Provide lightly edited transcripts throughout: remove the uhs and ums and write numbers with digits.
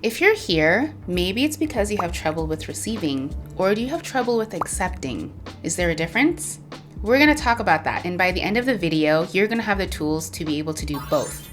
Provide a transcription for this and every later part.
If you're here, maybe it's because you have trouble with receiving, or do you have trouble with accepting? Is there a difference? We're gonna talk about that, and by the end of the video, you're gonna have the tools to be able to do both.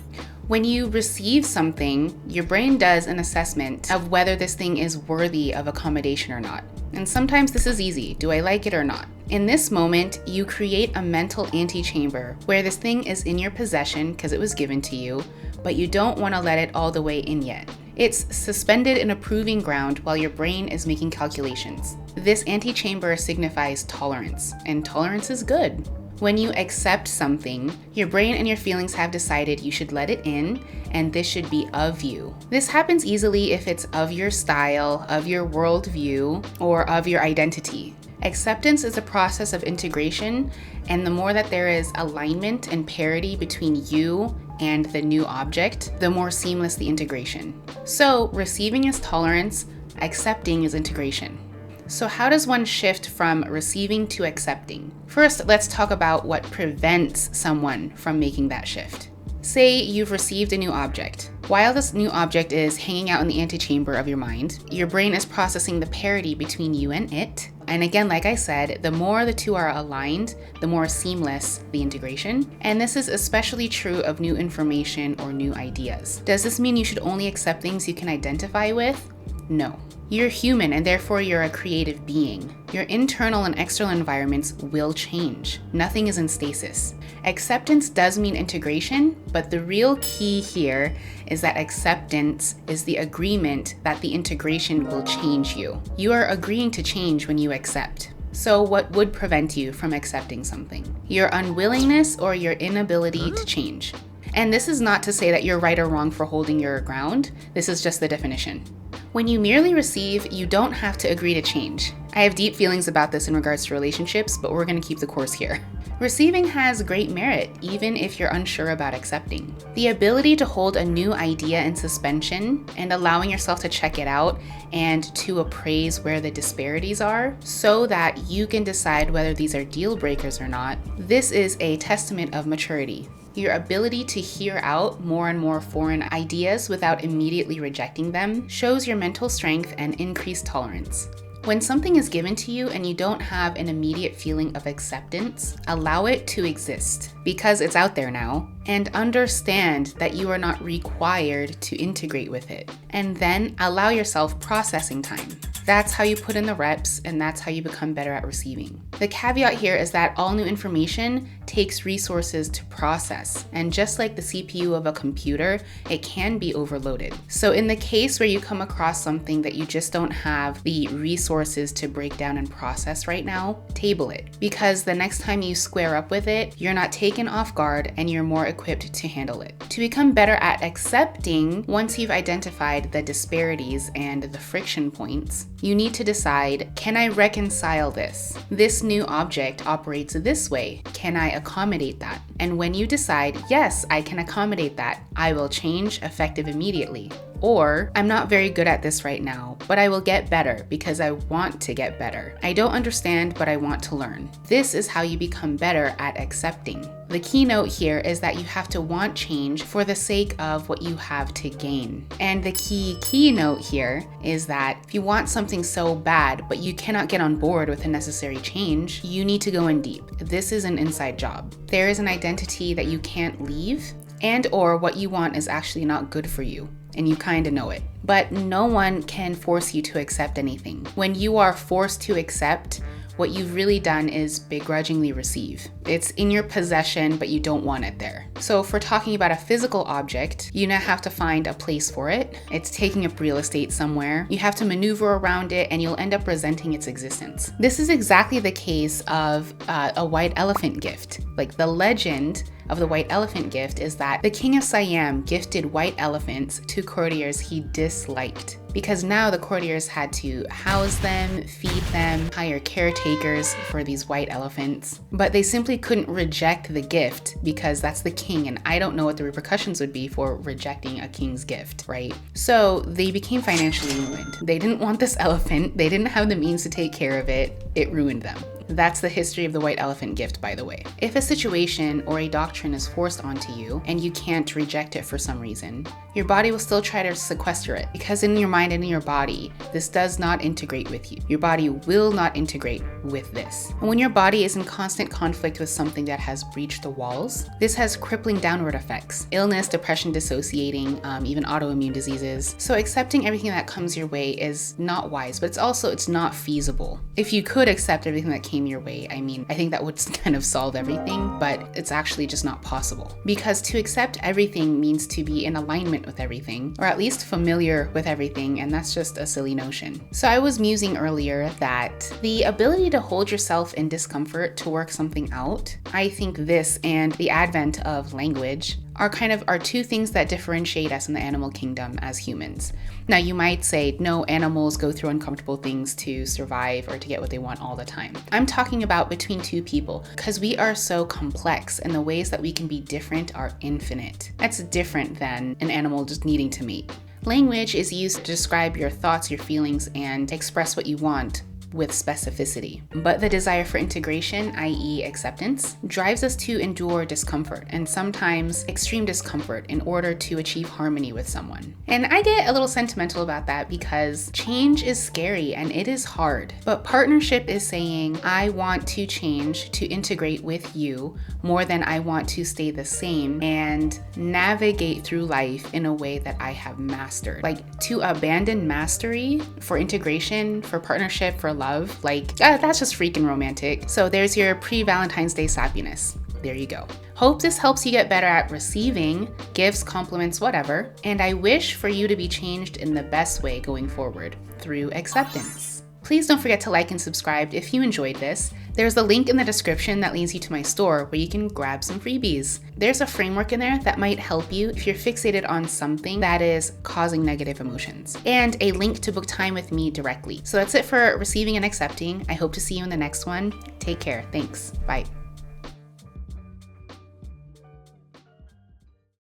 When you receive something, your brain does an assessment of whether this thing is worthy of accommodation or not. And sometimes this is easy. Do I like it or not? In this moment, you create a mental antechamber where this thing is in your possession because it was given to you, but you don't want to let it all the way in yet. It's suspended in a proving ground while your brain is making calculations. This antechamber signifies tolerance, and tolerance is good. When you accept something, your brain and your feelings have decided you should let it in, and this should be of you. This happens easily if it's of your style, of your worldview, or of your identity. Acceptance is a process of integration, and the more that there is alignment and parity between you and the new object, the more seamless the integration. So, receiving is tolerance, accepting is integration. So how does one shift from receiving to accepting? First, let's talk about what prevents someone from making that shift. Say you've received a new object. While this new object is hanging out in the antechamber of your mind, your brain is processing the parity between you and it. And again, like I said, the more the two are aligned, the more seamless the integration. And this is especially true of new information or new ideas. Does this mean you should only accept things you can identify with? No. You're human, and therefore you're a creative being. Your internal and external environments will change. Nothing is in stasis. Acceptance does mean integration, but the real key here is that acceptance is the agreement that the integration will change you. You are agreeing to change when you accept. So what would prevent you from accepting something? Your unwillingness or your inability to change. And this is not to say that you're right or wrong for holding your ground. This is just the definition. When you merely receive, you don't have to agree to change. I have deep feelings about this in regards to relationships, but we're going to keep the course here. Receiving has great merit, even if you're unsure about accepting. The ability to hold a new idea in suspension and allowing yourself to check it out and to appraise where the disparities are so that you can decide whether these are deal breakers or not, this is a testament of maturity. Your ability to hear out more and more foreign ideas without immediately rejecting them shows your mental strength and increased tolerance. When something is given to you and you don't have an immediate feeling of acceptance, allow it to exist because it's out there now, and understand that you are not required to integrate with it. And then allow yourself processing time. That's how you put in the reps, and that's how you become better at receiving. The caveat here is that all new information takes resources to process, and just like the CPU of a computer, it can be overloaded. So in the case where you come across something that you just don't have the resources to break down and process right now, table it, because the next time you square up with it, you're not taken off guard and you're more equipped to handle it. To become better at accepting, once you've identified the disparities and the friction points, you need to decide, can I reconcile this? This new object operates this way. Can I accommodate that? And when you decide, yes, I can accommodate that, I will change effective immediately. Or, I'm not very good at this right now, but I will get better because I want to get better. I don't understand, but I want to learn. This is how you become better at accepting. The keynote here is that you have to want change for the sake of what you have to gain. And the keynote here is that if you want something so bad, but you cannot get on board with the necessary change, you need to go in deep. This is an inside job. There is an identity that you can't leave, and or what you want is actually not good for you, and you kind of know it. But no one can force you to accept anything. When you are forced to accept, what you've really done is begrudgingly receive. It's in your possession, but you don't want it there. So if we're talking about a physical object, you now have to find a place for it. It's taking up real estate somewhere. You have to maneuver around it, and you'll end up resenting its existence. This is exactly the case of a white elephant gift. Like, the legend of the white elephant gift is that the king of Siam gifted white elephants to courtiers he disliked, because now the courtiers had to house them, feed them, hire caretakers for these white elephants. But they simply couldn't reject the gift because that's the king, and I don't know what the repercussions would be for rejecting a king's gift, right? So they became financially ruined. They didn't want this elephant. They didn't have the means to take care of it. It ruined them. That's the history of the white elephant gift, by the way. If a situation or a doctrine is forced onto you and you can't reject it for some reason, your body will still try to sequester it, because in your mind and in your body, this does not integrate with you. Your body will not integrate with this. And when your body is in constant conflict with something that has breached the walls, this has crippling downward effects. Illness, depression, dissociating, even autoimmune diseases. So accepting everything that comes your way is not wise, but it's not feasible. If you could accept everything that came your way, I think that would kind of solve everything, but it's actually just not possible. Because to accept everything means to be in alignment with everything, or at least familiar with everything, and that's just a silly notion. So I was musing earlier that the ability to hold yourself in discomfort to work something out, I think this and the advent of language are two things that differentiate us in the animal kingdom as humans. Now you might say, no, animals go through uncomfortable things to survive or to get what they want all the time. I'm talking about between two people, because we are so complex and the ways that we can be different are infinite. That's different than an animal just needing to mate. Language is used to describe your thoughts, your feelings, and express what you want with specificity. But the desire for integration, i.e. acceptance, drives us to endure discomfort, and sometimes extreme discomfort, in order to achieve harmony with someone. And I get a little sentimental about that because change is scary and it is hard. But partnership is saying, I want to change to integrate with you more than I want to stay the same and navigate through life in a way that I have mastered. Like, to abandon mastery for integration, for partnership, for love, that's just freaking romantic. So there's your pre-Valentine's Day sappiness. There you go. Hope this helps you get better at receiving gifts, compliments, whatever. And I wish for you to be changed in the best way going forward, through acceptance. Please don't forget to like and subscribe if you enjoyed this. There's a link in the description that leads you to my store where you can grab some freebies. There's a framework in there that might help you if you're fixated on something that is causing negative emotions, and a link to book time with me directly. So that's it for receiving and accepting. I hope to see you in the next one. Take care. Thanks. Bye.